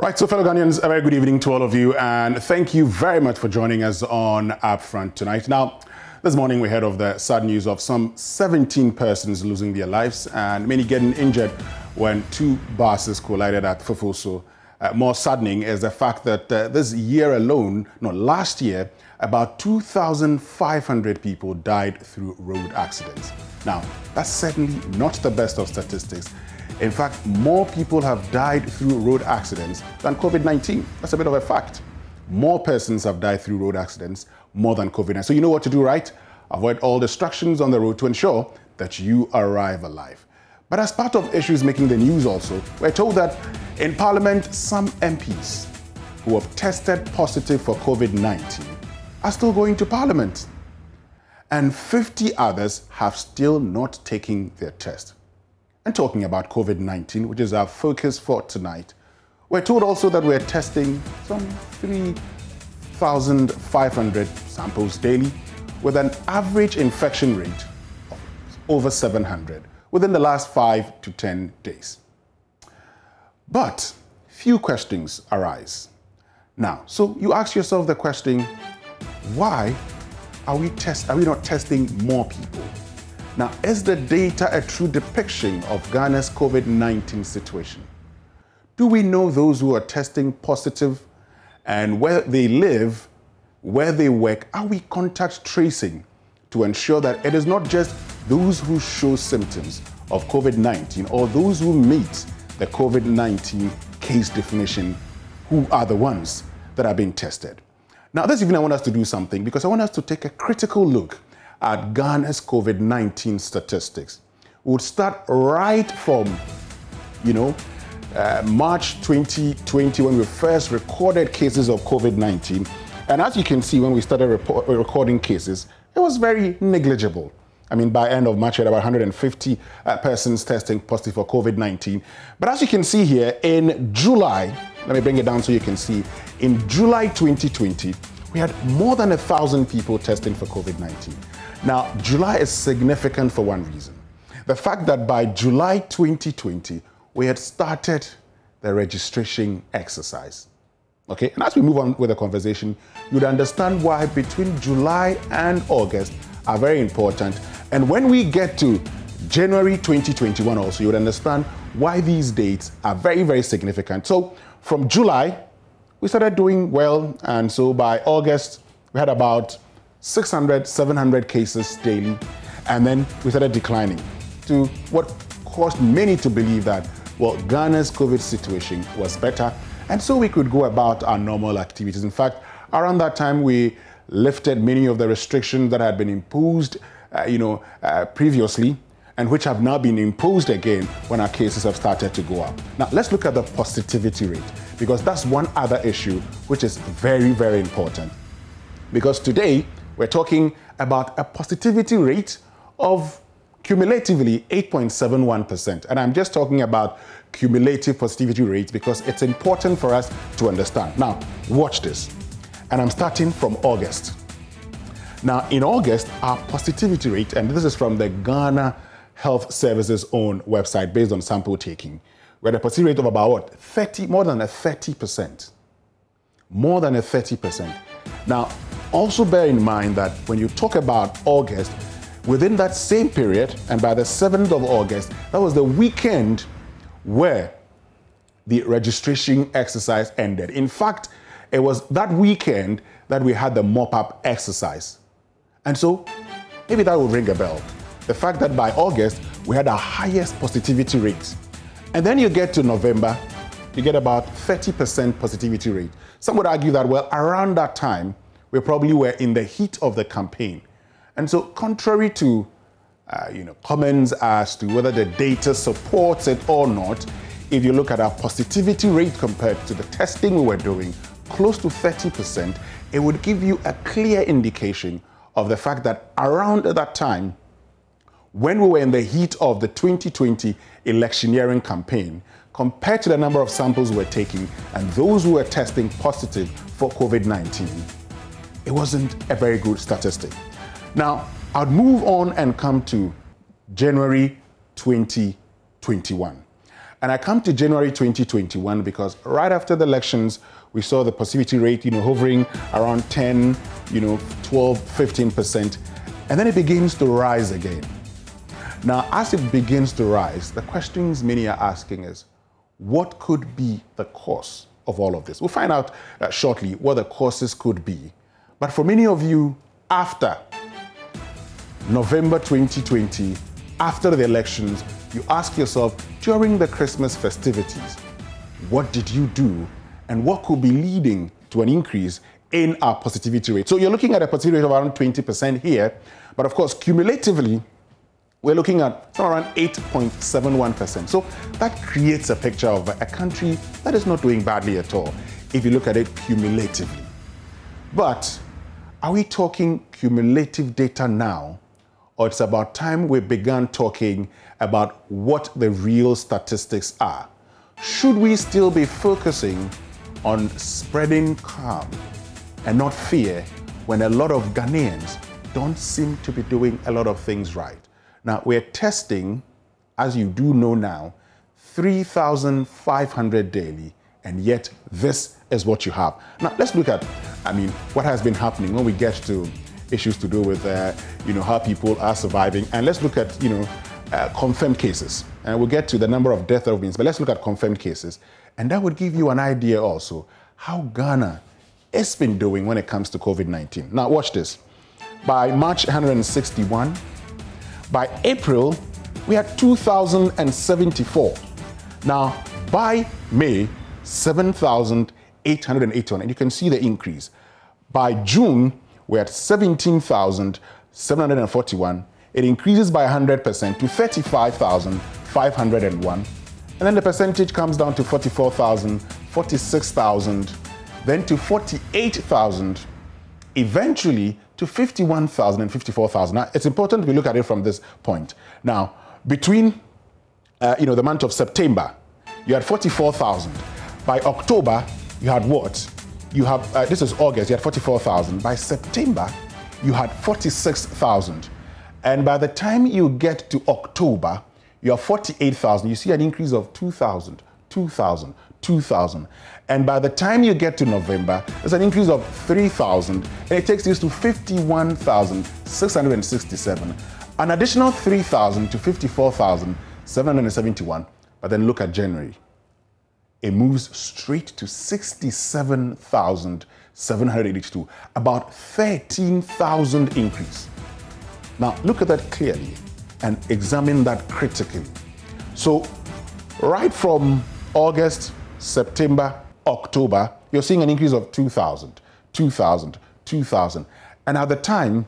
Right, so fellow Ghanaians, a very good evening to all of you, and thank you very much for joining us on UPfront tonight. Now, this morning we heard of the sad news of some 17 persons losing their lives and many getting injured when two buses collided at Fufuso. More saddening is the fact that this year alone, last year, about 2,500 people died through road accidents. Now, that's certainly not the best of statistics. In fact, more people have died through road accidents than COVID-19. That's a bit of a fact. More persons have died through road accidents more than COVID-19. So you know what to do, right? Avoid all distractions on the road to ensure that you arrive alive. But as part of issues making the news also, we're told that in Parliament, some MPs who have tested positive for COVID-19 are still going to Parliament. And 50 others have still not taken their test. And talking about COVID-19, which is our focus for tonight, we're told also that we're testing some 3,500 samples daily with an average infection rate of over 700 within the last 5 to 10 days. But few questions arise. Now, so you ask yourself the question, why are we not testing more people? Now, is the data a true depiction of Ghana's COVID-19 situation? Do we know those who are testing positive and where they live, where they work? Are we contact tracing to ensure that it is not just those who show symptoms of COVID-19 or those who meet the COVID-19 case definition who are the ones that are being tested? Now, this evening I want us to do something because I want us to take a critical look at Ghana's COVID-19 statistics. We'll start right from, March 2020 when we first recorded cases of COVID-19. And as you can see, when we started recording cases, it was very negligible. I mean, by end of March, we had about 150 persons testing positive for COVID-19. But as you can see here, in July, let me bring it down so you can see, in July 2020, we had more than 1,000 people testing for COVID-19. Now, July is significant for one reason. The fact that by July 2020, we had started the registration exercise. Okay, and as we move on with the conversation, you'd understand why between July and August are very important. And when we get to January 2021 also, you would understand why these dates are very, very significant. So from July, we started doing well. And so by August, we had about 600, 700 cases daily. And then we started declining to what caused many to believe that, well, Ghana's COVID situation was better. And so we could go about our normal activities. In fact, around that time, we lifted many of the restrictions that had been imposed, previously, and which have now been imposed again when our cases have started to go up. Now, let's look at the positivity rate, because that's one other issue which is very, very important. Because today, we're talking about a positivity rate of cumulatively 8.71%. And I'm just talking about cumulative positivity rates because it's important for us to understand. Now, watch this. And I'm starting from August. Now, in August, our positivity rate, and this is from the Ghana Health Services own website based on sample taking, we had a positivity rate of about more than 30%. More than 30%. Now, also bear in mind that when you talk about August, within that same period, and by the 7th of August, that was the weekend where the registration exercise ended. In fact, it was that weekend that we had the mop-up exercise. And so, maybe that will ring a bell. The fact that by August, we had our highest positivity rate. And then you get to November, you get about 30% positivity rate. Some would argue that, well, around that time, we probably were in the heat of the campaign. And so, contrary to comments as to whether the data supports it or not, if you look at our positivity rate compared to the testing we were doing, close to 30%, it would give you a clear indication of the fact that around that time, when we were in the heat of the 2020 electioneering campaign, compared to the number of samples we were taking and those who were testing positive for COVID-19, it wasn't a very good statistic. Now, I'll move on and come to January 2021. And I come to January 2021 because right after the elections, we saw the positivity rate, hovering around 10, 12, 15%. And then it begins to rise again. Now, as it begins to rise, the questions many are asking is, what could be the cause of all of this? We'll find out shortly what the causes could be. But for many of you, after November 2020, after the elections, you ask yourself, during the Christmas festivities, what did you do and what could be leading to an increase in our positivity rate? So you're looking at a positivity rate of around 20% here, but of course, cumulatively, we're looking at around 8.71%. So that creates a picture of a country that is not doing badly at all, if you look at it cumulatively. But are we talking cumulative data now, or it's about time we began talking about what the real statistics are? Should we still be focusing on spreading calm and not fear when a lot of Ghanaians don't seem to be doing a lot of things right? Now, we're testing, as you do know now, 3,500 daily, and yet this is what you have. Now, let's look at, what has been happening when we get to issues to do with, how people are surviving. And let's look at, confirmed cases. And we'll get to the number of deaths that have been, but let's look at confirmed cases. And that would give you an idea also how Ghana has been doing when it comes to COVID-19. Now, watch this. By March, 161. By April, we had 2,074. Now, by May, 7,881. And you can see the increase. By June, we're at 17,741. It increases by 100% to 35,501. And then the percentage comes down to 44,000, 46,000, then to 48,000, eventually to 51,000 and 54,000. Now, it's important we look at it from this point. Now, between the month of September, you had 44,000. By October, you had what? You have, this is August, you had 44,000. By September, you had 46,000. And by the time you get to October, you have 48,000. You see an increase of 2,000, 2,000, 2,000. And by the time you get to November, there's an increase of 3,000. And it takes this to 51,667. An additional 3,000 to 54,771. But then look at January. It moves straight to 67,782, about 13,000 increase. Now, look at that clearly and examine that critically. So, right from August, September, October, you're seeing an increase of 2,000, 2,000, 2,000. And at the time,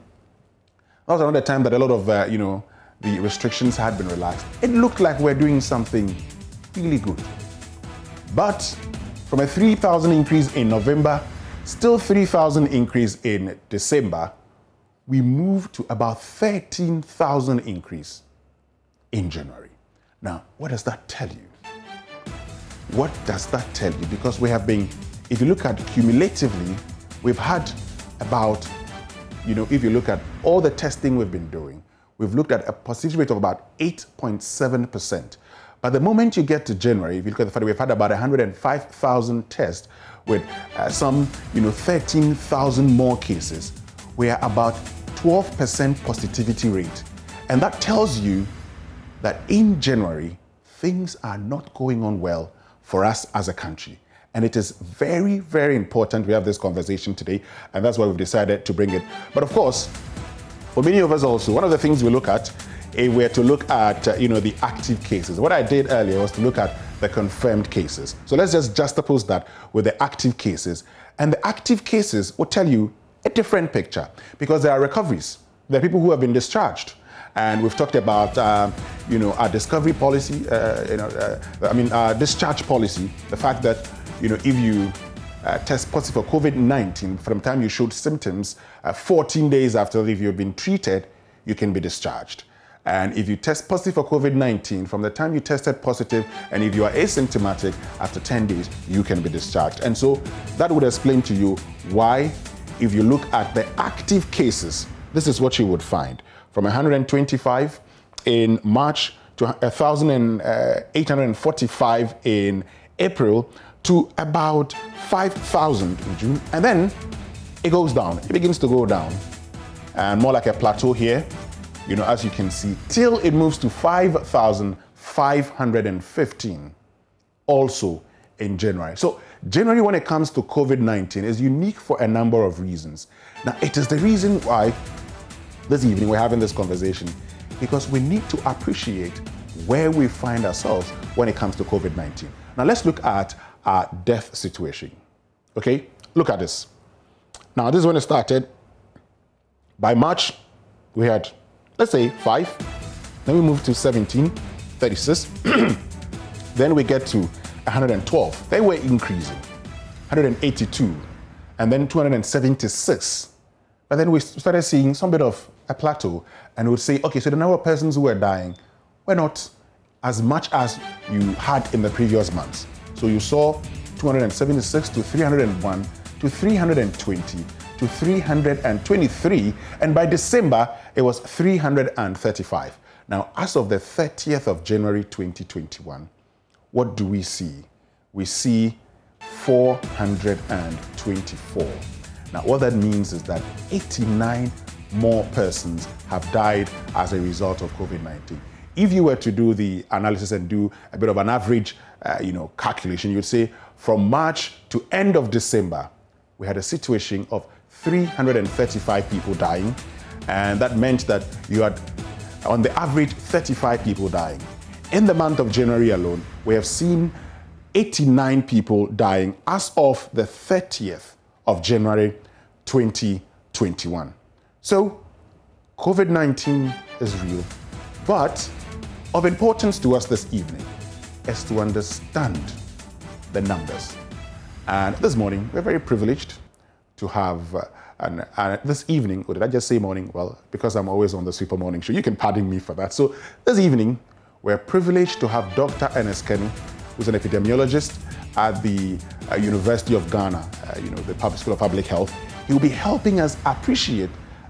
that was around the time that a lot of, the restrictions had been relaxed. It looked like we're doing something really good. But from a 3,000 increase in November, still 3,000 increase in December, we moved to about 13,000 increase in January. Now, what does that tell you? What does that tell you? Because we have been, if you look at cumulatively, we've had about, if you look at all the testing we've been doing, we've looked at a positivity rate of about 8.7%. But the moment you get to January, if you look at the fact that we've had about 105,000 tests with some, 13,000 more cases, we are about 12% positivity rate. And that tells you that in January, things are not going on well for us as a country. And it is very, very important we have this conversation today, and that's why we've decided to bring it. But of course, for many of us also, one of the things we look at, we're to look at, the active cases. What I did earlier was to look at the confirmed cases. So let's just juxtapose that with the active cases. And the active cases will tell you a different picture because there are recoveries. There are people who have been discharged. And we've talked about, our discovery policy, our discharge policy, the fact that, if you test positive for COVID-19 from the time you showed symptoms, 14 days after if you've been treated, you can be discharged. And if you test positive for COVID-19, from the time you tested positive, and if you are asymptomatic, after 10 days, you can be discharged. And so that would explain to you why, if you look at the active cases, this is what you would find. From 125 in March to 1,845 in April to about 5,000 in June. And then it goes down. It begins to go down. And more like a plateau here, as you can see, till it moves to 5,515 also in January. So January, when it comes to COVID-19, is unique for a number of reasons. Now, it is the reason why this evening we're having this conversation, because we need to appreciate where we find ourselves when it comes to COVID-19. Now, let's look at our death situation. Okay, look at this. Now, this is when it started. By March, we had, let's say, 5. Then we moved to 17, 36. Then we get to 112. They were increasing. 182. And then 276. But then we started seeing some bit of a plateau. And we would say, okay, so the number of persons who were dying were not as much as you had in the previous months. So you saw 276 to 301 to 320 to 323, and by December it was 335. Now, as of the 30th of January 2021, what do we see? We see 424. Now, what that means is that 89 more persons have died as a result of COVID-19. If you were to do the analysis and do a bit of an average, calculation, you'd say from March to end of December, we had a situation of 335 people dying, and that meant that you had, on the average, 35 people dying. In the month of January alone, we have seen 89 people dying as of the 30th of January 2021. So, COVID-19 is real, but of importance to us this evening is to understand the numbers. And this morning, we're very privileged to have, this evening, or did I just say morning? Well, because I'm always on the Super Morning Show, you can pardon me for that. So this evening, we're privileged to have Dr. Ernest Kenny, who's an epidemiologist at the University of Ghana, the School of Public Health. He'll be helping us appreciate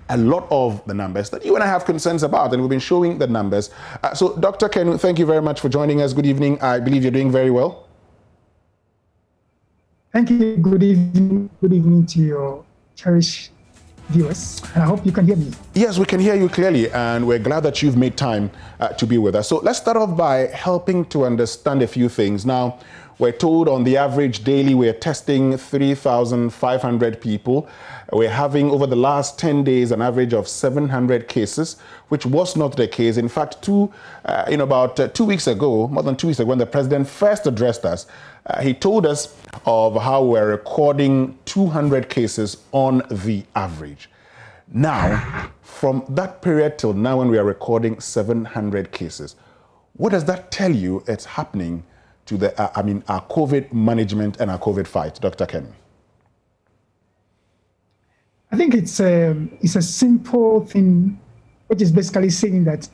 a lot of the numbers that you and I have concerns about, and we've been showing the numbers. So Dr. Kenny, thank you very much for joining us. Good evening. I believe you're doing very well. Thank you. Good evening. Good evening to your cherished viewers. And I hope you can hear me. Yes, we can hear you clearly, and we're glad that you've made time to be with us. So let's start off by helping to understand a few things. Now, we're told on the average daily we're testing 3,500 people. We're having over the last 10 days an average of 700 cases, which was not the case. In fact, about 2 weeks ago, more than 2 weeks ago, when the president first addressed us, he told us of how we're recording 200 cases on the average. Now, from that period till now, when we are recording 700 cases, what does that tell you it's happening to our COVID management and our COVID fight, Dr. Kenny? I think it's a simple thing, which is basically saying that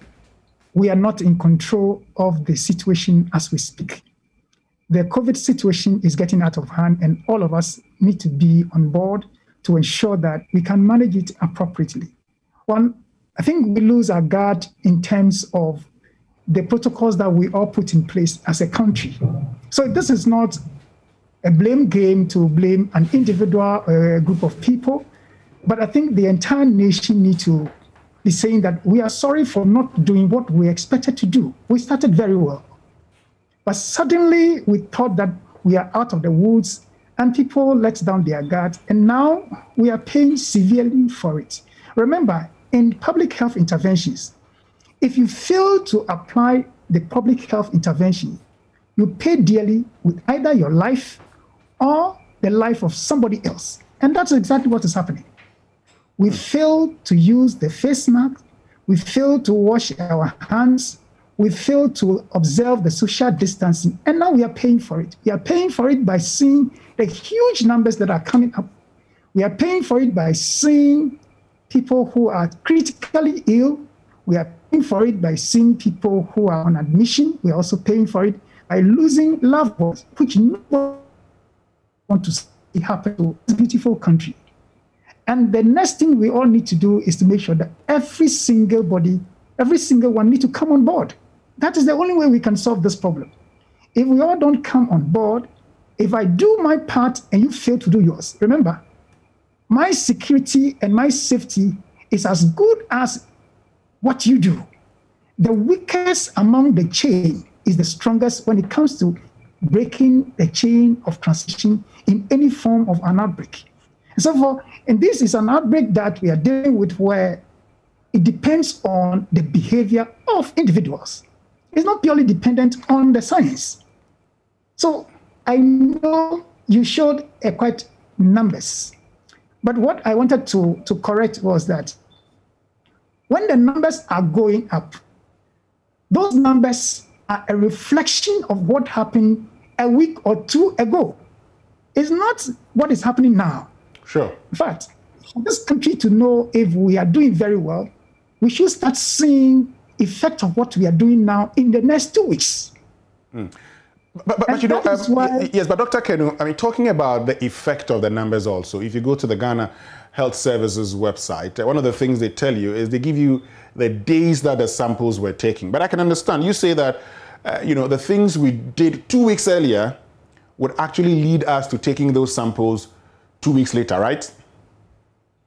we are not in control of the situation as we speak. The COVID situation is getting out of hand, and all of us need to be on board to ensure that we can manage it appropriately. One, I think we lose our guard in terms of the protocols that we all put in place as a country. So this is not a blame game to blame an individual or a group of people, but I think the entire nation needs to be saying that we are sorry for not doing what we expected to do. We started very well, but suddenly we thought that we are out of the woods and people let down their guard, and now we are paying severely for it. Remember, in public health interventions, if you fail to apply the public health intervention, you pay dearly with either your life or the life of somebody else. And that's exactly what is happening. We fail to use the face mask. We fail to wash our hands. We fail to observe the social distancing. And now we are paying for it. We are paying for it by seeing the huge numbers that are coming up. We are paying for it by seeing people who are critically ill. We are paying for it by seeing people who are on admission. We are also paying for it by losing loved ones, which nobody wants to see happen to this beautiful country. And the next thing we all need to do is to make sure that every single one needs to come on board. That is the only way we can solve this problem. If we all don't come on board, if I do my part and you fail to do yours, remember, my security and my safety is as good as what you do. The weakest among the chain is the strongest when it comes to breaking the chain of transmission in any form of an outbreak. And this is an outbreak that we are dealing with where it depends on the behavior of individuals. It's not purely dependent on the science. So I know you showed quite numbers, but what I wanted to correct was that when the numbers are going up, those numbers are a reflection of what happened a week or two ago. It's not what is happening now. Sure. In fact, for this country to know if we are doing very well, we should start seeing effect of what we are doing now in the next 2 weeks. But you know, yes, but Dr. Kenu, I mean, talking about the effect of the numbers also, if you go to the Ghana Health Services website, one of the things they tell you is they give you the days that the samples were taking. But I can understand, you say that, you know, the things we did 2 weeks earlier would actually lead us to taking those samples 2 weeks later, right?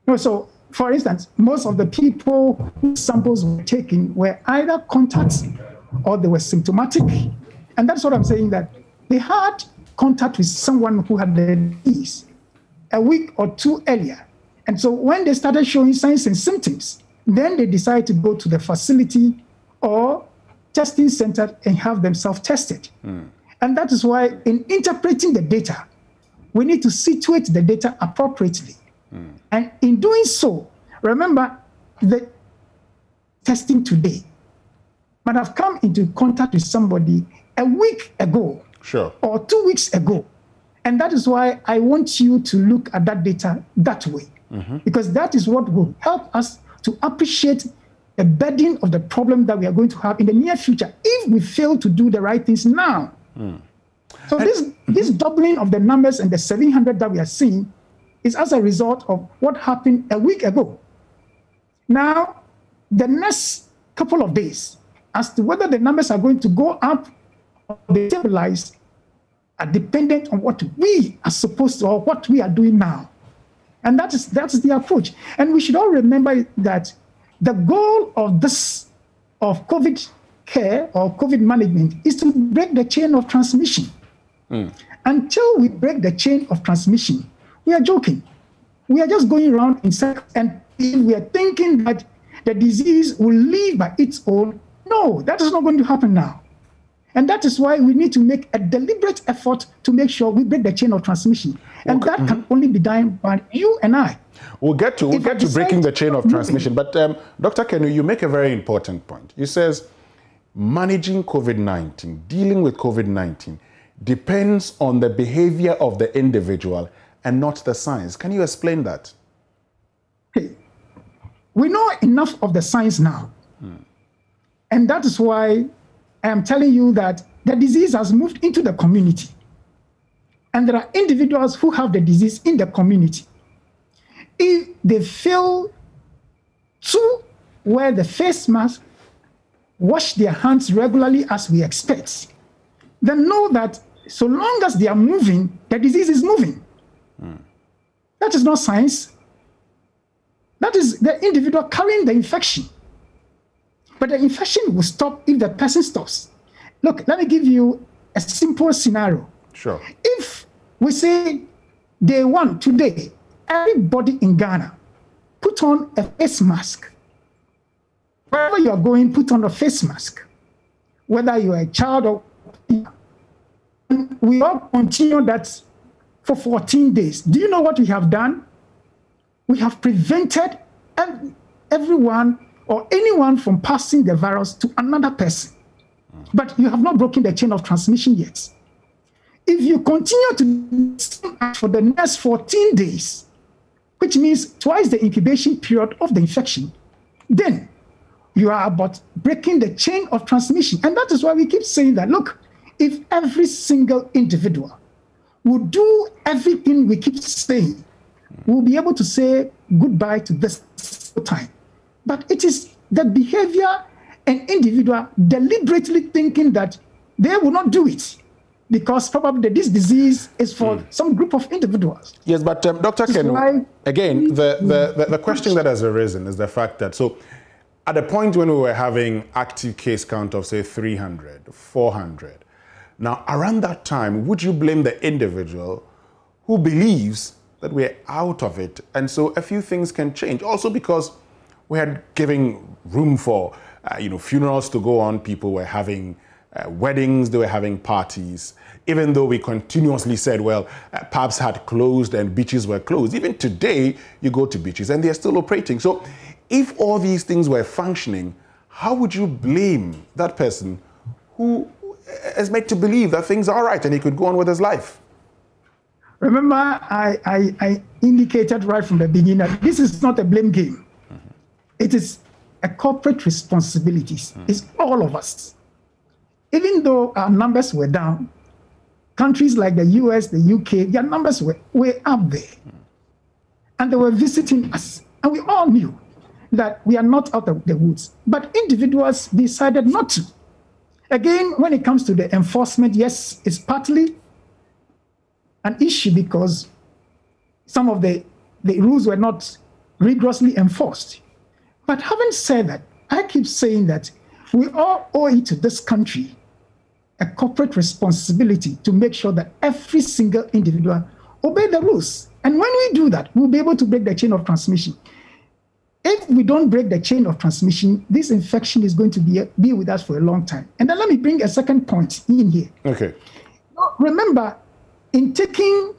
No, so for instance, most of the people whose samples were taken were either contacts or they were symptomatic. And that's what I'm saying, that they had contact with someone who had the disease a week or two earlier. And so when they started showing signs and symptoms, then they decided to go to the facility or testing center and have themselves tested. And that is why in interpreting the data, we need to situate the data appropriately. And in doing so, remember the testing today might have come into contact with somebody a week ago, sure, or 2 weeks ago. And that is why I want you to look at that data that way, because that is what will help us to appreciate the burden of the problem that we are going to have in the near future if we fail to do the right things now. So this doubling of the numbers and the 700 that we are seeing is as a result of what happened a week ago. Now, the next couple of days, as to whether the numbers are going to go up or they stabilize, are dependent on what we are supposed to, or what we are doing now. And that's the approach. And we should all remember that the goal of this, of COVID care or COVID management, is to break the chain of transmission. Until we break the chain of transmission, we are joking. We are just going around in circles, and we are thinking that the disease will leave by its own. No, that is not going to happen now. And that is why we need to make a deliberate effort to make sure we break the chain of transmission. And that can only be done by you and I. We'll get to breaking the chain of transmission. But Dr. Kenu, you make a very important point. You says managing COVID-19, dealing with COVID-19, depends on the behavior of the individual and not the science. Can you explain that? Okay. We know enough of the science now. And that is why I am telling you that the disease has moved into the community. And there are individuals who have the disease in the community. If they fail to wear the face mask, wash their hands regularly as we expect, then know that so long as they are moving, the disease is moving. That is not science. That is the individual carrying the infection. But the infection will stop if the person stops. Look, let me give you a simple scenario. Sure. If we say day one, today, everybody in Ghana put on a face mask. Wherever you are going, put on a face mask. Whether you are a child or... And we all continue that for 14 days. Do you know what we have done? We have prevented everyone or anyone from passing the virus to another person. But you have not broken the chain of transmission yet. If you continue to do for the next 14 days, which means twice the incubation period of the infection, then you are about breaking the chain of transmission. And that is why we keep saying that, look, if every single individual would do everything we keep saying, we'll be able to say goodbye to this time. But it is the behavior an individual deliberately thinking that they will not do it because probably this disease is for some group of individuals. Yes, but Dr. Kenu, again, the question that has arisen is the fact that, so at the point when we were having active case count of, say, 300, 400, now around that time, would you blame the individual who believes that we're out of it? And so a few things can change. Also because we had giving room for, funerals to go on, people were having weddings, they were having parties, even though we continuously said, well, pubs had closed and beaches were closed. Even today, you go to beaches and they're still operating. So if all these things were functioning, how would you blame that person who is made to believe that things are right and he could go on with his life? Remember, I indicated right from the beginning that this is not a blame game. It is a corporate responsibility. It's all of us. Even though our numbers were down, countries like the US, the UK, their numbers were way up there. And they were visiting us. And we all knew that we are not out of the woods. But individuals decided not to. Again, when it comes to the enforcement, yes, it's partly an issue because some of the rules were not rigorously enforced. But having said that, I keep saying that we all owe it to this country a corporate responsibility to make sure that every single individual obey the rules. And when we do that, we'll be able to break the chain of transmission. If we don't break the chain of transmission, this infection is going to be with us for a long time. And then let me bring a second point in here. Okay. Remember, in taking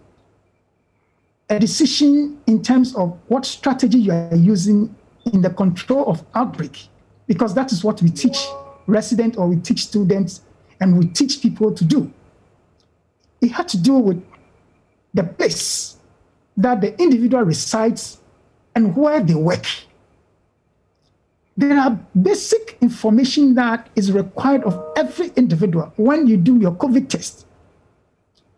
a decision in terms of what strategy you are using in the control of outbreak, because that is what we teach residents or we teach students and we teach people to do. It had to do with the place that the individual resides and where they work. There are basic information that is required of every individual when you do your COVID test.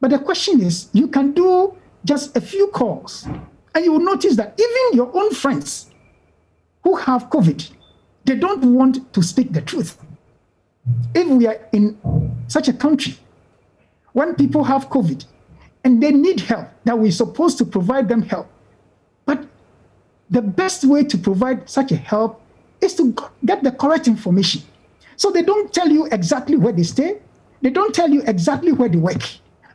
But the question is, you can do just a few calls and you will notice that even your own friends who have COVID, they don't want to speak the truth. If we are in such a country, when people have COVID and they need help, that we're supposed to provide them help. But the best way to provide such a help is to get the correct information. So they don't tell you exactly where they stay. They don't tell you exactly where they work.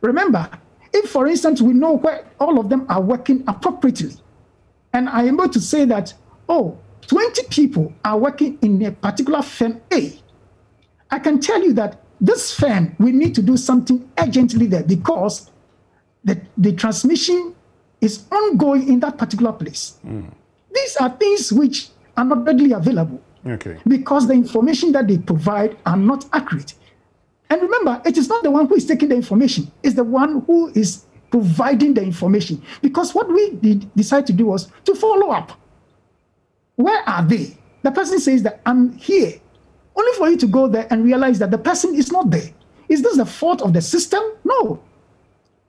Remember, if, for instance, we know where all of them are working appropriately, and I am able to say that, 20 people are working in a particular firm A, I can tell you that this firm, we need to do something urgently there because the transmission is ongoing in that particular place. These are things which are not readily available because the information that they provide are not accurate. And remember, it is not the one who is taking the information, it's the one who is providing the information. Because what we decide to do was to follow up. Where are they? The person says that I'm here, only for you to go there and realize that the person is not there. Is this the fault of the system? No.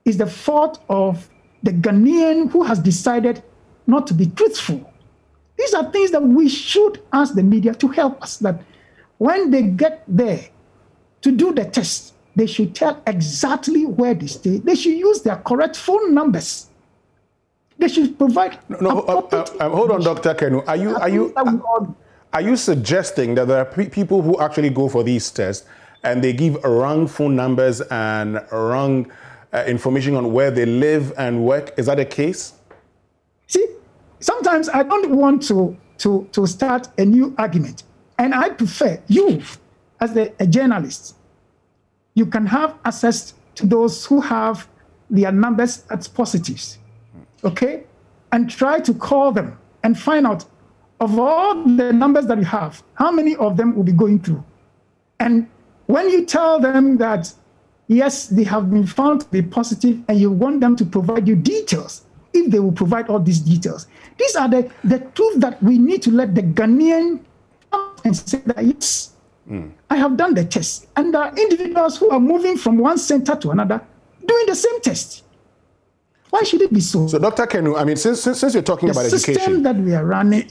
It's the fault of the Ghanaian who has decided not to be truthful. These are things that we should ask the media to help us, that when they get there to do the test, they should tell exactly where they stay. They should use their correct phone numbers. They should provide. Hold on, Dr. Kenu. Are you suggesting that there are people who actually go for these tests and they give wrong phone numbers and wrong information on where they live and work? Is that the case? See, sometimes I don't want to start a new argument, and I prefer you, as a journalist, you can have access to those who have their numbers as positives, okay? And try to call them and find out, of all the numbers that you have, how many of them will be going through? And when you tell them that, yes, they have been found to be positive, and you want them to provide you details, if they will provide all these details. These are the truth that we need to let the Ghanaian come and say that, yes, I have done the test. And there are individuals who are moving from one center to another doing the same test. Why should it be so? So, Dr. Kenu, I mean, since you're talking about education, the system that we are running,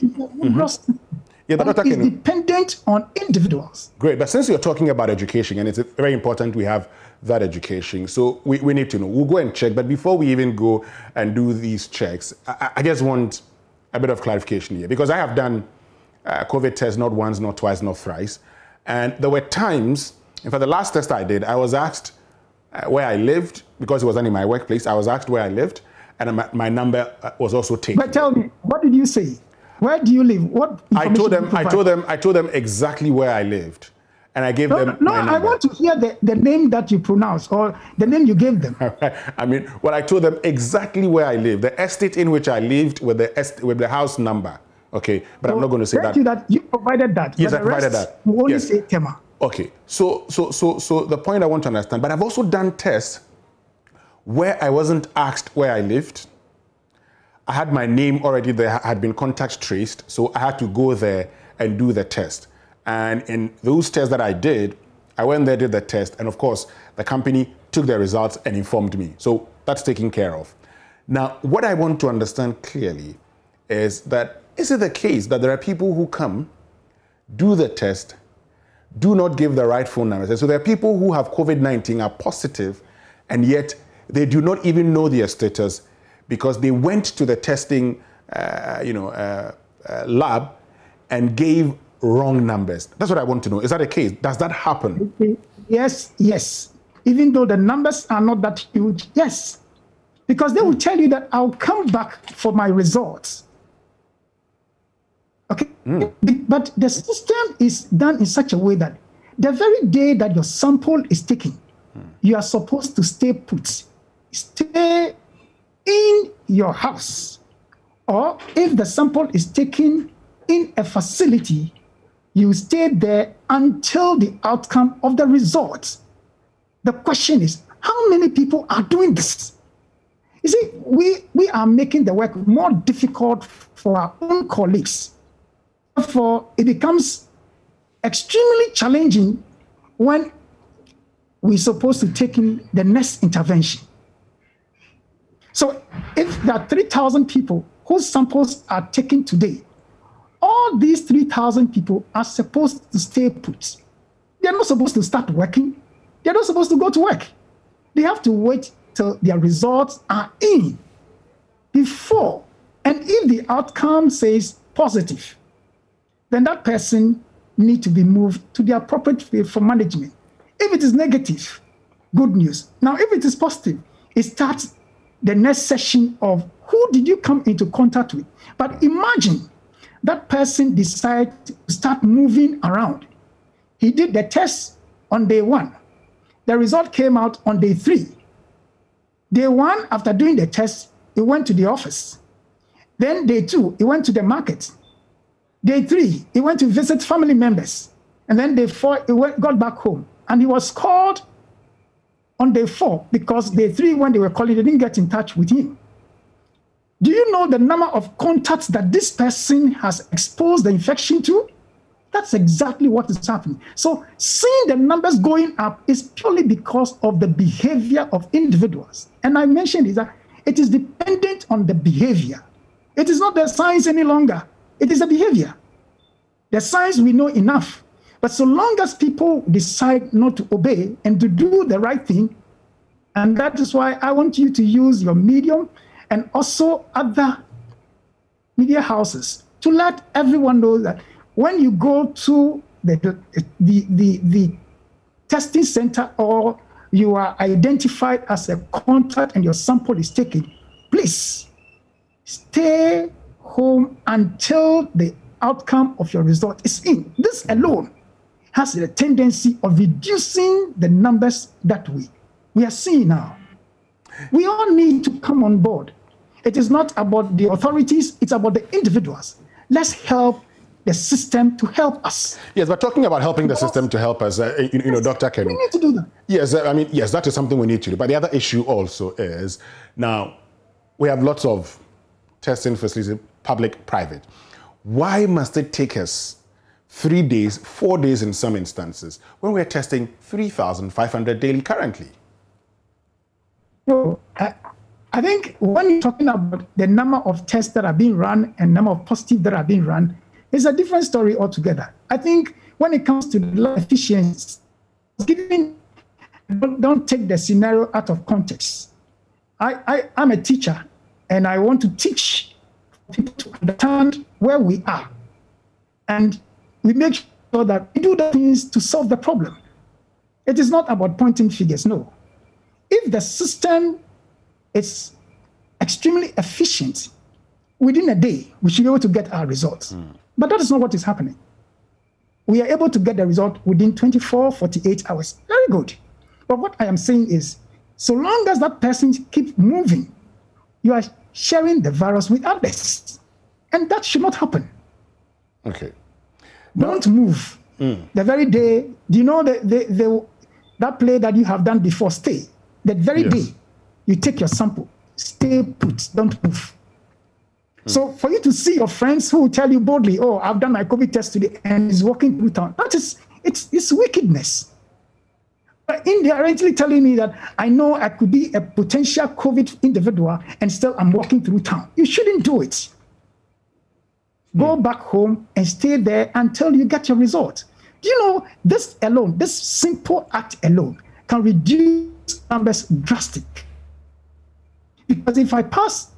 Yeah, but is dependent on individuals. Great, but since you're talking about education, and it's very important we have that education, so we need to know. We'll go and check, but before we even go and do these checks, I just want a bit of clarification here, because I have done COVID tests not once, not twice, not thrice, and there were times, in fact, the last test I did, I was asked where I lived, because it was done in my workplace. I was asked where I lived, and my number was also taken. But tell me, what did you say? Where do you live? What I told them exactly where I lived, and I gave them my number. I want to hear the name that you pronounced, or the name you gave them. I mean, well, I told them exactly where I lived, the estate in which I lived, with the house number. Okay, but I'm not going to say that. You provided that. Yes, I provided that. You only say Tema. Okay, so the point I want to understand, but I've also done tests where I wasn't asked where I lived. I had my name already there, had been contact traced, so I had to go there and do the test. And in those tests that I did, I went there, did the test, and of course, the company took the results and informed me. So that's taken care of. Now, what I want to understand clearly is that, is it the case that there are people who come, do the test, do not give the right phone numbers? And so there are people who have COVID-19, are positive, and yet they do not even know their status, because they went to the testing lab and gave wrong numbers. That's what I want to know. Is that the case? Does that happen? Yes. Even though the numbers are not that huge, yes. Because they will tell you that I'll come back for my results. Okay? But the system is done in such a way that the very day that your sample is taken, you are supposed to stay put. Stay in your house, or if the sample is taken in a facility, you stay there until the outcome of the results. The question is, how many people are doing this? You see, we are making the work more difficult for our own colleagues. Therefore, it becomes extremely challenging when we're supposed to take in the next intervention. So if there are 3,000 people whose samples are taken today, all these 3,000 people are supposed to stay put. They're not supposed to start working. They're not supposed to go to work. They have to wait till their results are in before. And if the outcome says positive, then that person needs to be moved to the appropriate field for management. If it is negative, good news. Now, if it is positive, it starts the next session of who did you come into contact with. But imagine that person decided to start moving around. He did the test on day 1. The result came out on day 3. Day 1, after doing the test, he went to the office. Then day 2, he went to the market. Day 3, he went to visit family members. And then day 4, he got back home. And he was called on day 4, because day 3, when they were calling, they didn't get in touch with him. Do you know the number of contacts that this person has exposed the infection to? That's exactly what is happening. So seeing the numbers going up is purely because of the behavior of individuals. And I mentioned is that it is dependent on the behavior. It is not the science any longer. It is the behavior. The science we know enough. But so long as people decide not to obey and to do the right thing, and that is why I want you to use your medium and also other media houses to let everyone know that when you go to the testing center, or you are identified as a contact and your sample is taken, please stay home until the outcome of your result is in. This alone has a tendency of reducing the numbers that we are seeing now. We all need to come on board. It is not about the authorities, it's about the individuals. Let's help the system to help us. Yes, but talking about helping the system to help us, Dr. Kenu. We need to do that. Yes, yes, that is something we need to do. But the other issue also is, now, we have lots of testing facilities, public, private. Why must it take us 3 days, 4 days in some instances, when we're testing 3,500 daily currently? So, I think when you're talking about the number of tests that are being run and number of positive that are being run, It's a different story altogether. I think when it comes to the efficiency, don't take the scenario out of context. I'm a teacher, and I want to teach people to understand where we are. And we make sure that we do the things to solve the problem. It is not about pointing figures, no. If the system is extremely efficient, within a day, we should be able to get our results. But that is not what is happening. We are able to get the result within 24, 48 hours. Very good. But what I am saying is, so long as that person keeps moving, you are sharing the virus with others. And that should not happen. Okay. Don't move. The very day, do you know that play that you have done before, stay. That very day, you take your sample, stay put, don't move. So for you to see your friends who will tell you boldly, oh, I've done my COVID test today and is walking through town, it's wickedness. But indirectly telling me that I know I could be a potential COVID individual and still I'm walking through town. You shouldn't do it. Go back home and stay there until you get your result. Do you know, this alone, this simple act alone can reduce numbers drastically. Because if I pass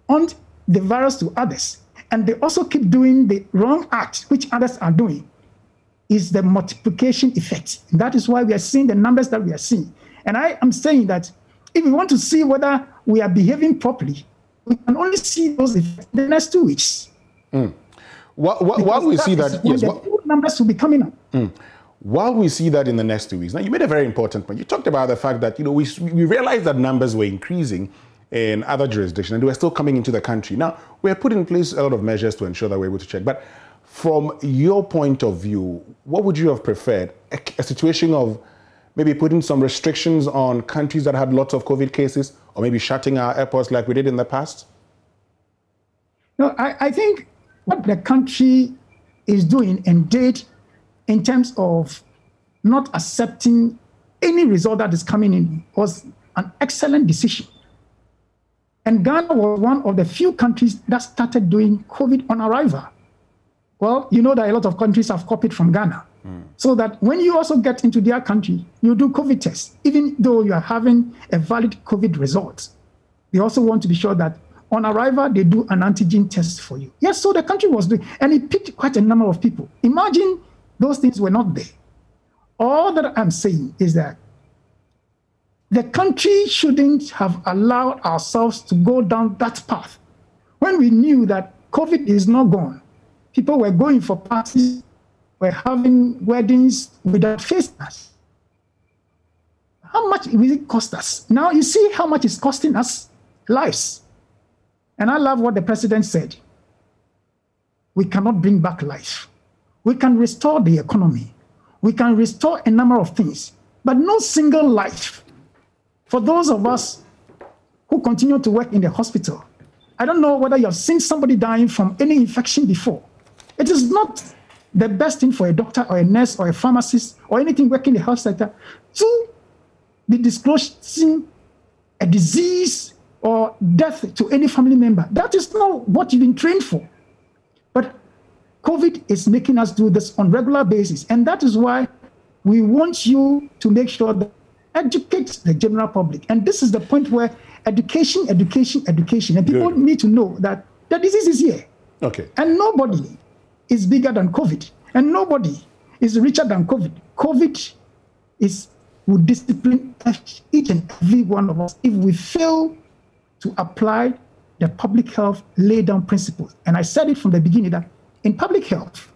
on the virus to others, and they also keep doing the wrong act, which others are doing, is the multiplication effect. And that is why we are seeing the numbers that we are seeing. And I am saying that if we want to see whether we are behaving properly, we can only see those effects in the next 2 weeks. While we see that, yes, the numbers will be coming up. While we see that in the next 2 weeks, now you made a very important point. You talked about the fact that we realized that numbers were increasing in other jurisdictions, and they were still coming into the country. Now, we have put in place a lot of measures to ensure that we're able to check. But from your point of view, what would you have preferred? A situation of maybe putting some restrictions on countries that had lots of COVID cases, or maybe shutting our airports like we did in the past? No, I think what the country is doing and did in terms of not accepting any result that is coming in was an excellent decision. And Ghana was one of the few countries that started doing COVID on arrival. Well, you know that a lot of countries have copied from Ghana. So that when you also get into their country, you do COVID tests, even though you are having a valid COVID result. They also want to be sure that on arrival, they do an antigen test for you. Yes, so the country was doing, and it picked quite a number of people. Imagine those things were not there. All that I'm saying is that the country shouldn't have allowed ourselves to go down that path. When we knew that COVID is not gone, people were going for parties, were having weddings without face masks. How much will it cost us? Now you see how much it's costing us lives. And I love what the president said. We cannot bring back life. We can restore the economy. We can restore a number of things, but no single life. For those of us who continue to work in the hospital, I don't know whether you have seen somebody dying from any infection before. It is not the best thing for a doctor or a nurse or a pharmacist or anything working in the health sector to be disclosing a disease or death to any family member. That is not what you've been trained for. But COVID is making us do this on a regular basis. And that is why we want you to make sure that educate the general public. And this is the point where education. And people need to know that the disease is here. Okay. And nobody is bigger than COVID. And nobody is richer than COVID. COVID will discipline each and every one of us if we fail to apply the public health lay-down principles. And I said it from the beginning that in public health,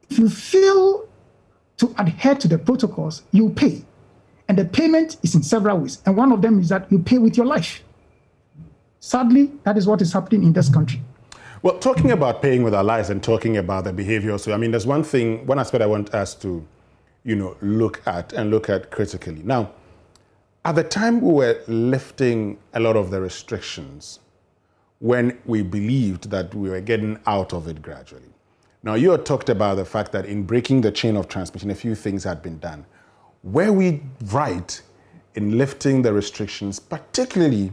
if you fail to adhere to the protocols, you pay. And the payment is in several ways. And one of them is that you pay with your life. Sadly, that is what is happening in this country. Well, talking about paying with our lives and talking about the behavior, so I mean, there's one aspect I want us to, look at critically. Now, at the time we were lifting a lot of the restrictions, when we believed that we were getting out of it gradually. Now, you had talked about the fact that in breaking the chain of transmission, a few things had been done. Were we right in lifting the restrictions, particularly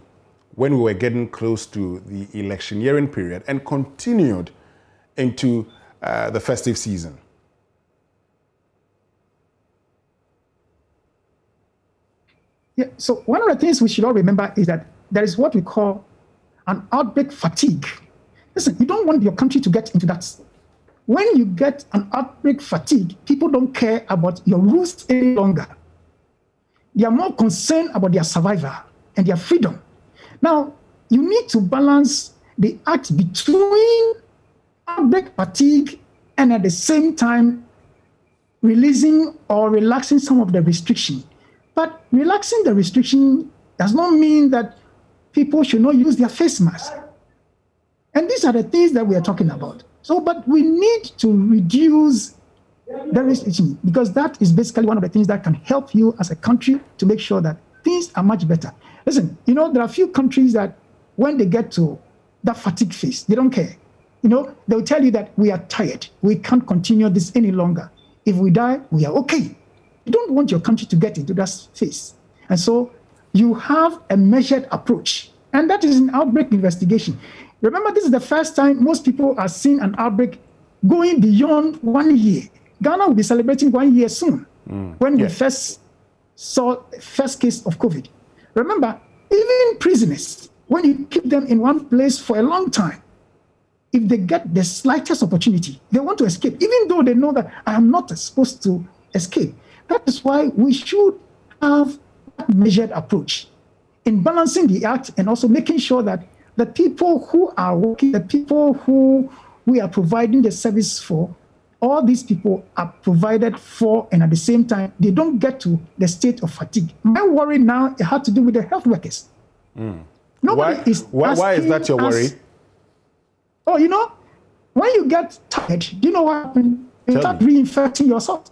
when we were getting close to the electioneering period and continued into the festive season? Yeah, so one of the things we should all remember is that there is what we call an outbreak fatigue. Listen, you don't want your country to get into that. When you get an outbreak fatigue, people don't care about your rules any longer. They are more concerned about their survival and their freedom. Now, you need to balance the act between outbreak fatigue and at the same time releasing or relaxing some of the restriction. But relaxing the restriction does not mean that people should not use their face mask. And these are the things that we are talking about. So, but we need to reduce the restriction because that is basically one of the things that can help you as a country to make sure that things are much better. Listen, there are a few countries that when they get to that fatigue phase, they don't care. They'll tell you that we are tired. We can't continue this any longer. If we die, we are okay. You don't want your country to get into that phase. And so you have a measured approach. And that is an outbreak investigation. Remember, this is the first time most people are seeing an outbreak going beyond 1 year. Ghana will be celebrating 1 year soon when we first saw first case of COVID. Remember, even prisoners, when you keep them in one place for a long time, if they get the slightest opportunity, they want to escape, even though they know that I am not supposed to escape. That is why we should have a measured approach in balancing the act and also making sure that the people who are working, the people who we are providing the service for, all these people are provided for, and at the same time, they don't get to the state of fatigue. My worry now, it had to do with the health workers. Why is that your worry? When you get tired, do you know what happens? You start reinfecting yourself.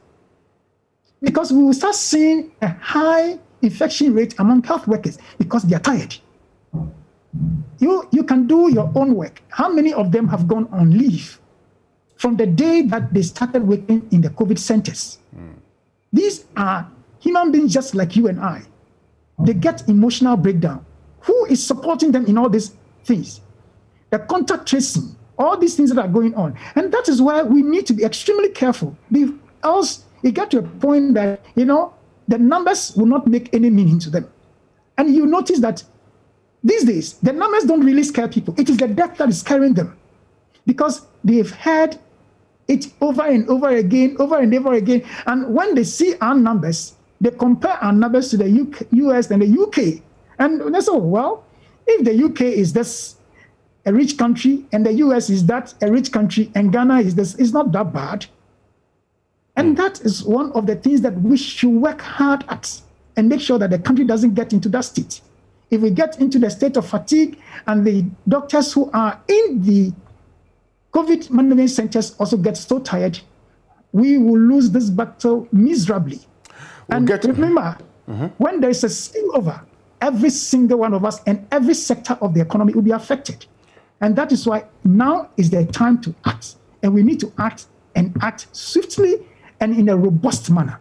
Because we will start seeing a high infection rate among health workers because they are tired. You can do your own work. How many of them have gone on leave from the day that they started working in the COVID centers? These are human beings just like you and I. They get emotional breakdown. Who is supporting them in all these things? The contact tracing, all these things that are going on. And that is why we need to be extremely careful. Else, it got to a point that, the numbers will not make any meaning to them. And you notice that these days, the numbers don't really scare people. It is the death that is scaring them because they've heard it over and over again. And when they see our numbers, they compare our numbers to the US and the UK. And they say, well, if the UK is this a rich country and the US is that a rich country and Ghana is this, it's not that bad. And that is one of the things that we should work hard at and make sure that the country doesn't get into that state. If we get into the state of fatigue and the doctors who are in the COVID management centers also get so tired, we will lose this battle miserably. Remember, when there is a spillover, every single one of us and every sector of the economy will be affected. And that is why now is the time to act. And we need to act and act swiftly and in a robust manner.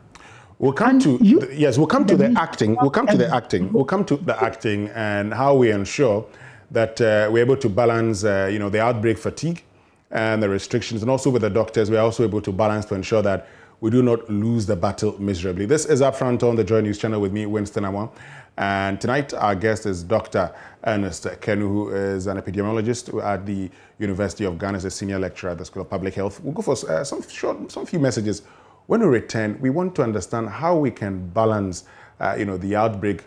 We'll come to the acting and how we ensure that we're able to balance, the outbreak fatigue and the restrictions, and also with the doctors, we're also able to balance to ensure that we do not lose the battle miserably. This is Upfront on the Joy News channel with me, Winston Amwa. And tonight, our guest is Dr. Ernest Kenu, who is an epidemiologist at the University of Ghana, as a senior lecturer at the School of Public Health. We'll go for some few messages. When we return, we want to understand how we can balance, the outbreak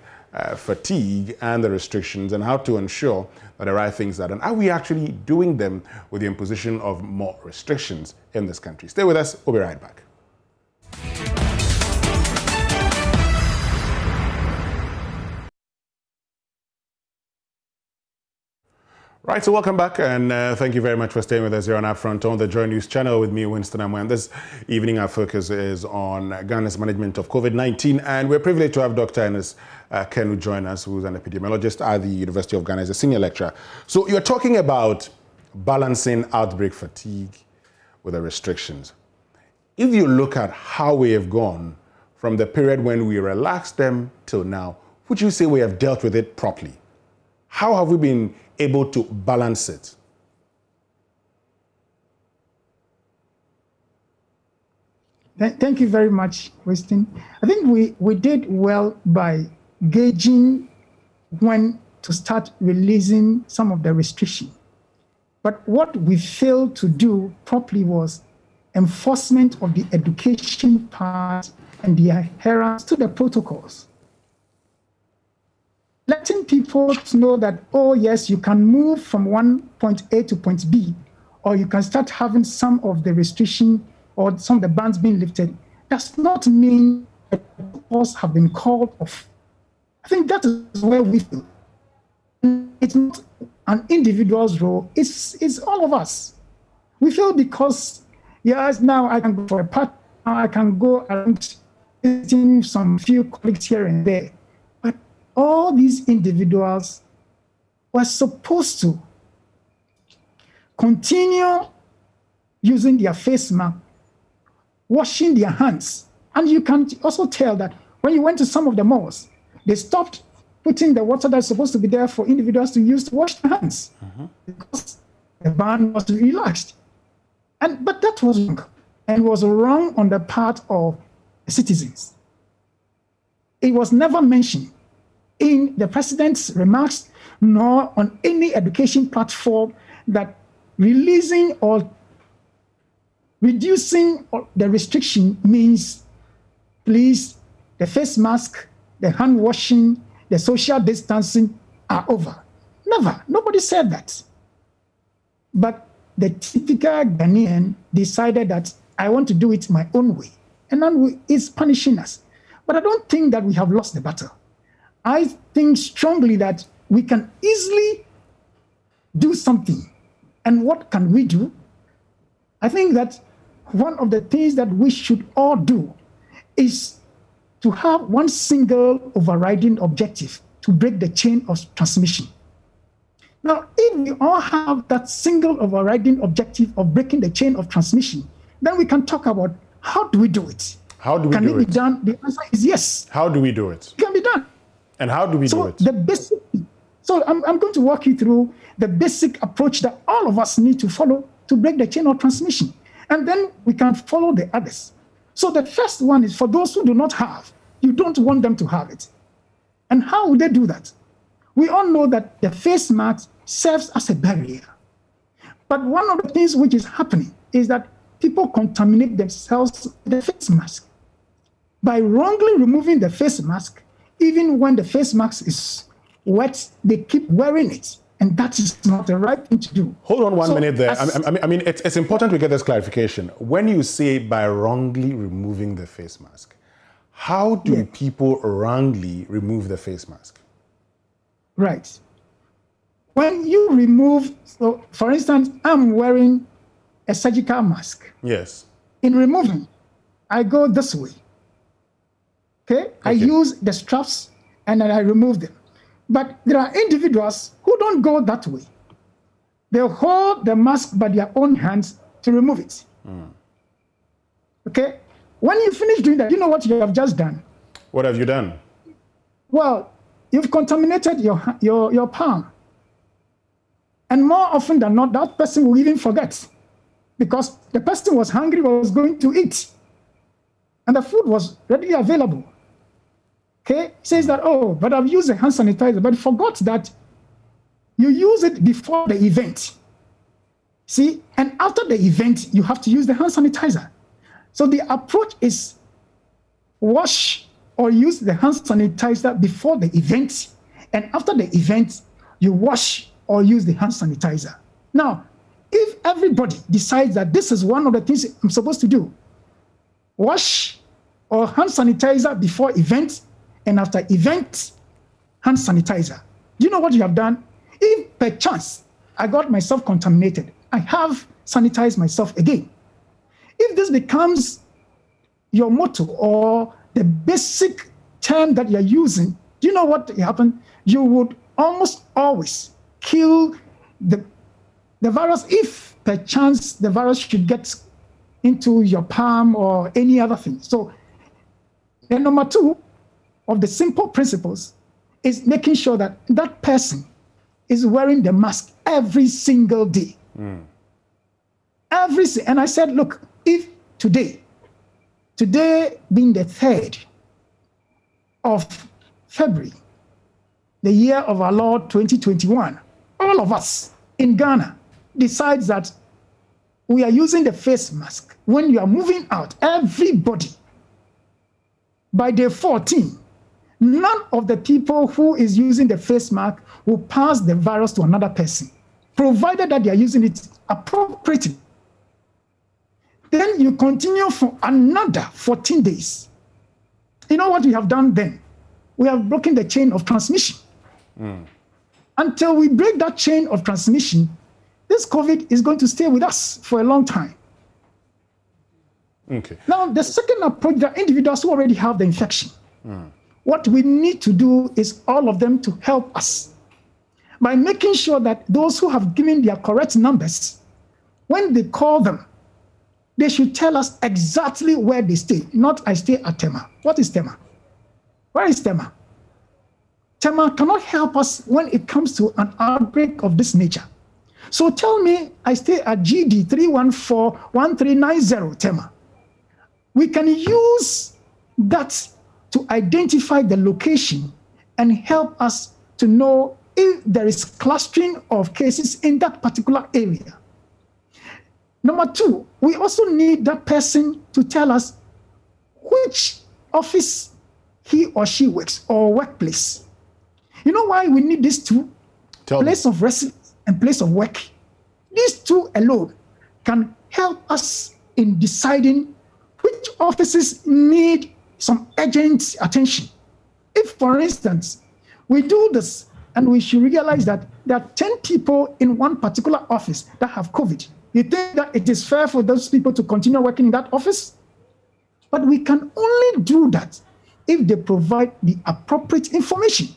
fatigue and the restrictions, and how to ensure that the right things are done. Are we actually doing them with the imposition of more restrictions in this country? Stay with us. We'll be right back. Right, so welcome back, and thank you very much for staying with us here on Upfront on the Joy News channel with me, Winston Amwan. This evening, our focus is on Ghana's management of COVID-19, and we're privileged to have Dr. Ernest Kenu join us, who's an epidemiologist at the University of Ghana as a senior lecturer. So you're talking about balancing outbreak fatigue with the restrictions. If you look at how we have gone from the period when we relaxed them till now, would you say we have dealt with it properly? How have we been able to balance it? Thank you very much, Winston. I think we did well by gauging when to start releasing some of the restriction. But what we failed to do properly was enforcement of the education part and the adherence to the protocols. Letting people know that, oh yes, you can move from one point A to point B, or you can start having some of the restriction or some of the bans being lifted, does not mean that protocols have been called off. I think that is where we feel. It's not an individual's role, it's all of us. We feel because, yes, now I can go for a part, now I can go around visiting some few colleagues here and there. But all these individuals were supposed to continue using their face mask, washing their hands. And you can also tell that when you went to some of the malls, they stopped putting the water that's supposed to be there for individuals to use to wash their hands because the ban was relaxed. But that was wrong, and was wrong on the part of the citizens. It was never mentioned in the president's remarks, nor on any education platform, that releasing or reducing the restriction means, please, the face mask, the hand washing, the social distancing are over. Never. Nobody said that. But the typical Ghanaian decided that I want to do it my own way. And then it's punishing us. But I don't think that we have lost the battle. I think strongly that we can easily do something. And what can we do? I think that one of the things that we should all do is to have one single overriding objective to break the chain of transmission. Now, if we all have that single overriding objective of breaking the chain of transmission, then we can talk about how do we do it? How do we do it? Can it be done? The answer is yes. How do we do it? It can be done. And how do we do it? I'm going to walk you through the basic approach that all of us need to follow to break the chain of transmission. And then we can follow the others. So the first one is for those who do not have, you don't want them to have it. And how would they do that? We all know that the face mask serves as a barrier. But one of the things which is happening is that people contaminate themselves with the face mask. By wrongly removing the face mask, even when the face mask is wet, they keep wearing it. And that is not the right thing to do. Hold on one minute there. I mean, it's important we get this clarification. When you say by wrongly removing the face mask, how do people wrongly remove the face mask? Right. When you remove, so for instance, I'm wearing a surgical mask. Yes. In removing, I go this way. Okay? I use the straps and then I remove them. But there are individuals who don't go that way. They hold the mask by their own hands to remove it. Okay? When you finish doing that, you know what you have just done? What have you done? Well, you've contaminated your palm. And more often than not, that person will even forget. Because the person was hungry, was going to eat. And the food was readily available. Okay? He says that, oh, but I've used a hand sanitizer, but forgot that you use it before the event. See? And after the event, you have to use the hand sanitizer. So the approach is wash or use the hand sanitizer before the event. And after the event, you wash or use the hand sanitizer. Now, if everybody decides that this is one of the things I'm supposed to do, wash or hand sanitizer before event, and after event, hand sanitizer. Do you know what you have done? If per chance I got myself contaminated, I have sanitized myself again. If this becomes your motto or the basic term that you're using, do you know what happened? You would almost always kill the virus if per chance the virus should get into your palm or any other thing. So the number two of the simple principles is making sure that that person is wearing the mask every single day. And I said, look, if today Today being the 3rd of February, the year of our Lord 2021, all of us in Ghana decides that we are using the face mask. When you are moving out, everybody, by day 14, none of the people who is using the face mask will pass the virus to another person, provided that they are using it appropriately. Then you continue for another 14 days. You know what we have done then? We have broken the chain of transmission. Until we break that chain of transmission, this COVID is going to stay with us for a long time. Okay. Now, the second approach, the individuals who already have the infection, what we need to do is all of them to help us by making sure that those who have given their correct numbers, when they call them, they should tell us exactly where they stay, not I stay at Tema. What is Tema? Where is Tema? Tema cannot help us when it comes to an outbreak of this nature. So tell me I stay at GD 3141390 Tema. We can use that to identify the location and help us to know if there is clustering of cases in that particular area. Number 2, we also need that person to tell us which office he or she works or workplace. You know why we need these two? Place of residence and place of work. These two alone can help us in deciding which offices need some urgent attention. If, for instance, we do this and we should realize that there are 10 people in one particular office that have COVID, you think that it is fair for those people to continue working in that office? But we can only do that if they provide the appropriate information.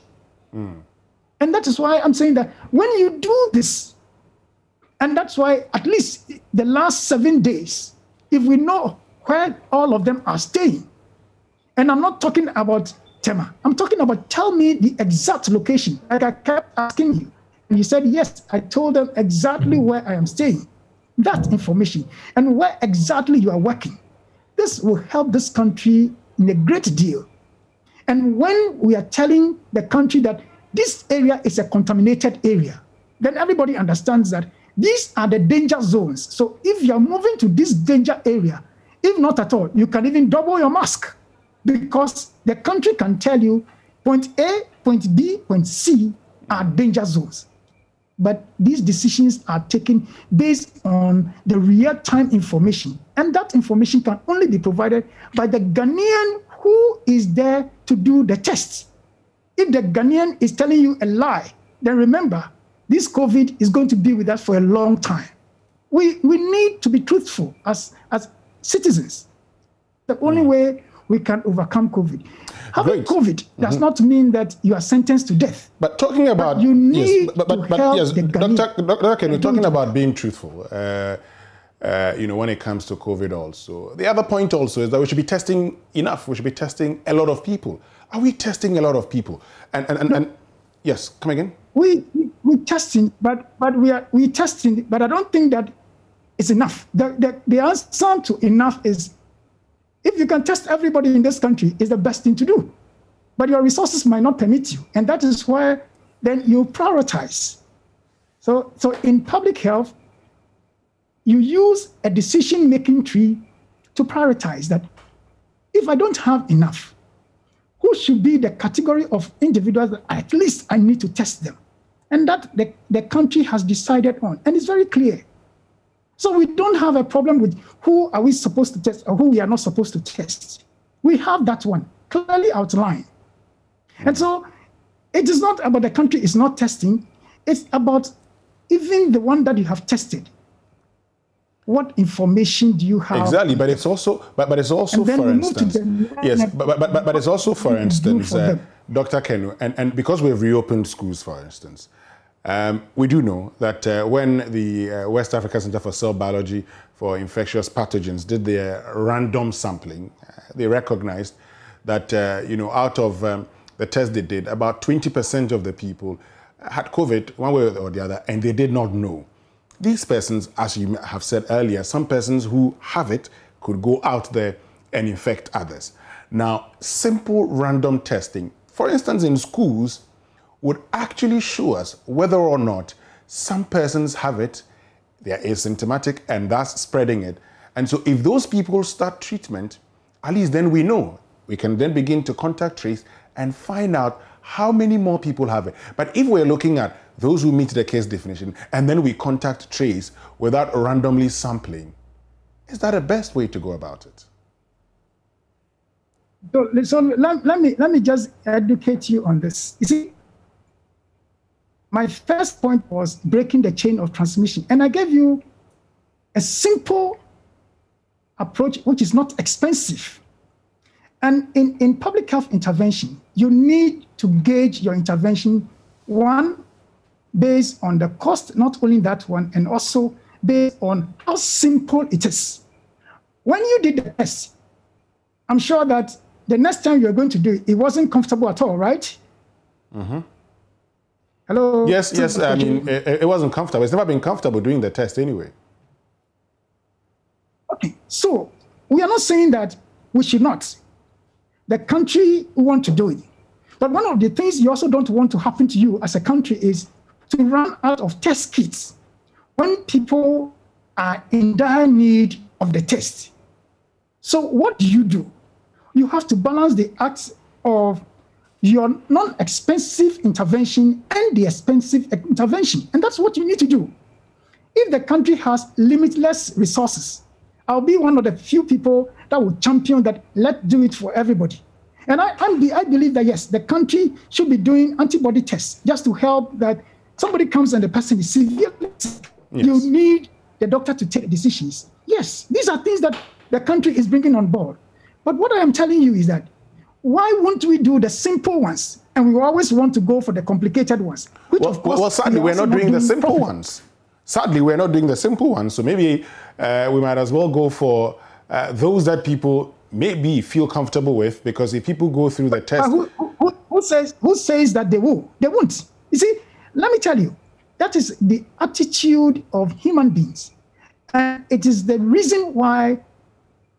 And that is why I'm saying that when you do this, and that's why at least the last 7 days, if we know where all of them are staying, and I'm not talking about Tema, I'm talking about tell me the exact location. Like I kept asking you, and you said, yes, I told them exactly where I am staying. That information and where exactly you are working. This will help this country in a great deal. And when we are telling the country that this area is a contaminated area, then everybody understands that these are the danger zones. So if you're moving to this danger area, if not at all, you can even double your mask, because the country can tell you point A, point B, point C are danger zones. But these decisions are taken based on the real-time information. And that information can only be provided by the Ghanaian who is there to do the tests. If the Ghanaian is telling you a lie, then remember, this COVID is going to be with us for a long time. We need to be truthful as citizens. The only way we can overcome COVID. Having COVID does not mean that you are sentenced to death. But talking about... But you need to help the Ghanaian. Dr. Ken, we're talking about being truthful, when it comes to COVID also. The other point also is that we should be testing enough. We should be testing a lot of people. Are we testing a lot of people? And yes, come again? We're testing, but we testing, but I don't think that it's enough. The answer to enough is, if you can test everybody in this country, is the best thing to do. But your resources might not permit you. And that is where then you prioritize. So in public health, you use a decision-making tree to prioritize that if I don't have enough, who should be the category of individuals that at least I need to test them? And that the country has decided on. And it's very clear. So we don't have a problem with who are we supposed to test or who we are not supposed to test. We have that one clearly outlined. And so it is not about the country is not testing. It's about even the one that you have tested. What information do you have? Exactly, but it's also, but it's also, for instance, yes, but it's also, for instance, Dr. Kenu, and because we've reopened schools, for instance, we do know that when the West Africa Center for Cell Biology for Infectious Pathogens did their random sampling, they recognized that, out of the test they did, about 20% of the people had COVID one way or the other, and they did not know. These persons, as you have said earlier, some persons who have it could go out there and infect others. Now, simple random testing, for instance, in schools, would actually show us whether or not some persons have it, they are asymptomatic, and thus spreading it. And so if those people start treatment, at least then we know. We can then begin to contact trace and find out how many more people have it. But if we're looking at those who meet the case definition and then we contact trace without randomly sampling, is that the best way to go about it? So let me just educate you on this. You see, my first point was breaking the chain of transmission. And I gave you a simple approach, which is not expensive. And in public health intervention, you need to gauge your intervention, one, based on the cost, not only that one, and also based on how simple it is. When you did the test, I'm sure that the next time you're going to do it, it wasn't comfortable at all, right? Mm-hmm. Hello? Yes. I mean, it wasn't comfortable. It's never been comfortable doing the test anyway. Okay, so we are not saying that we should not. The country want to do it. But one of the things you also don't want to happen to you as a country is to run out of test kits when people are in dire need of the test. So what do? You have to balance the act of your non-expensive intervention and the expensive intervention. And that's what you need to do. If the country has limitless resources, I'll be one of the few people that will champion that. Let's do it for everybody. And I believe that, yes, the country should be doing antibody tests just to help that somebody comes and the person is severely sick. Yes. You need the doctor to take decisions. Yes, these are things that the country is bringing on board. But what I am telling you is that why won't we do the simple ones? And we always want to go for the complicated ones. Which of course, sadly, we're not doing the simple ones. Sadly, we're not doing the simple ones. So maybe we might as well go for those that people maybe feel comfortable with, because if people go through the test... Who says that they will? They won't. You see, let me tell you, that is the attitude of human beings. And it is the reason why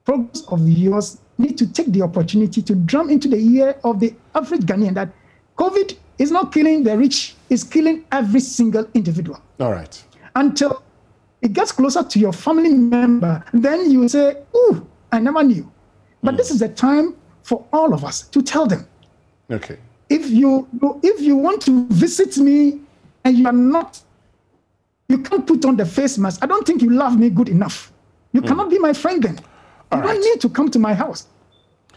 programs of yours need to take the opportunity to drum into the ear of the average Ghanaian that COVID is not killing the rich, it's killing every single individual. All right. Until it gets closer to your family member, then you say, ooh, I never knew. But this is the time for all of us to tell them. Okay. If you want to visit me and you can't put on the face mask, I don't think you love me good enough. You cannot be my friend then. You don't need to come to my house.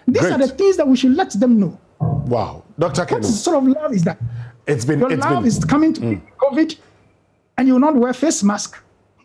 These are the things that we should let them know. Wow. Dr. Kenu. What sort of love is that? Your love is coming to COVID and you will not wear face mask.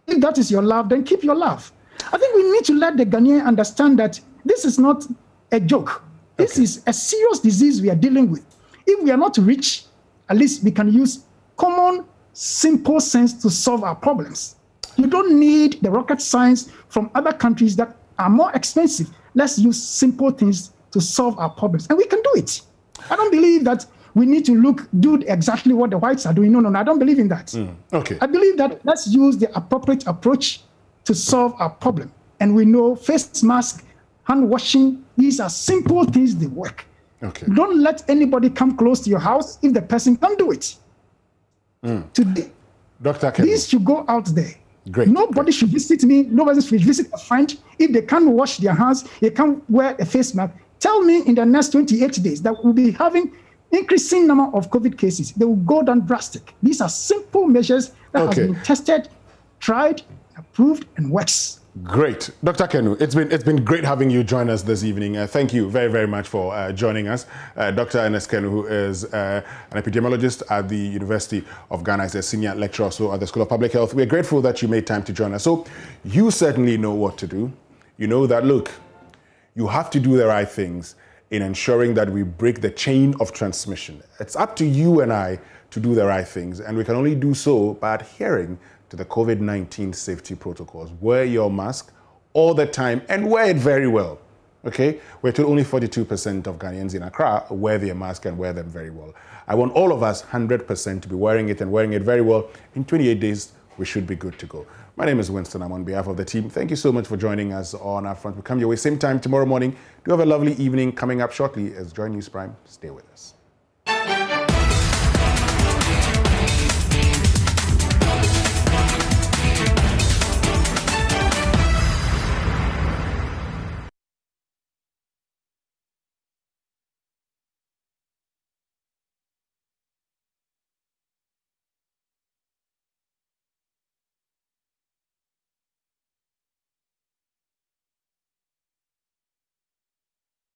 If that is your love, then keep your love. I think we need to let the Ghanaian understand that this is not a joke. This is a serious disease we are dealing with. If we are not rich, at least we can use common, simple sense to solve our problems. You don't need the rocket science from other countries that are more expensive. Let's use simple things to solve our problems. And we can do it. I don't believe that we need to do exactly what the whites are doing. No, I don't believe in that. Okay. I believe that let's use the appropriate approach to solve our problem. And we know face mask, hand washing, these are simple things, they work. Okay. Don't let anybody come close to your house if the person can't do it. Today, Dr. Kenu, these should go out there. Great. Nobody should visit me. Nobody should visit a friend. If they can't wash their hands, they can't wear a face mask. Tell me in the next 28 days that we'll be having increasing number of COVID cases. They will go down drastic. These are simple measures that have been tested, tried, approved, and works. Great. Dr. Kenu, it's been great having you join us this evening. Thank you very, very much for joining us. Dr. Ernest Kenu, who is an epidemiologist at the University of Ghana, is a senior lecturer also at the School of Public Health. We're grateful that you made time to join us. So you certainly know what to do. You know that, look, you have to do the right things in ensuring that we break the chain of transmission. It's up to you and I to do the right things, and we can only do so by adhering to the COVID-19 safety protocols. Wear your mask all the time and wear it very well, okay? We're told only 42% of Ghanaians in Accra wear their mask and wear them very well. I want all of us 100% to be wearing it and wearing it very well. In 28 days, we should be good to go. My name is Winston. I'm on behalf of the team. Thank you so much for joining us on Upfront. We'll come your way same time tomorrow morning. Do have a lovely evening coming up shortly as Joy News Prime. Stay with us.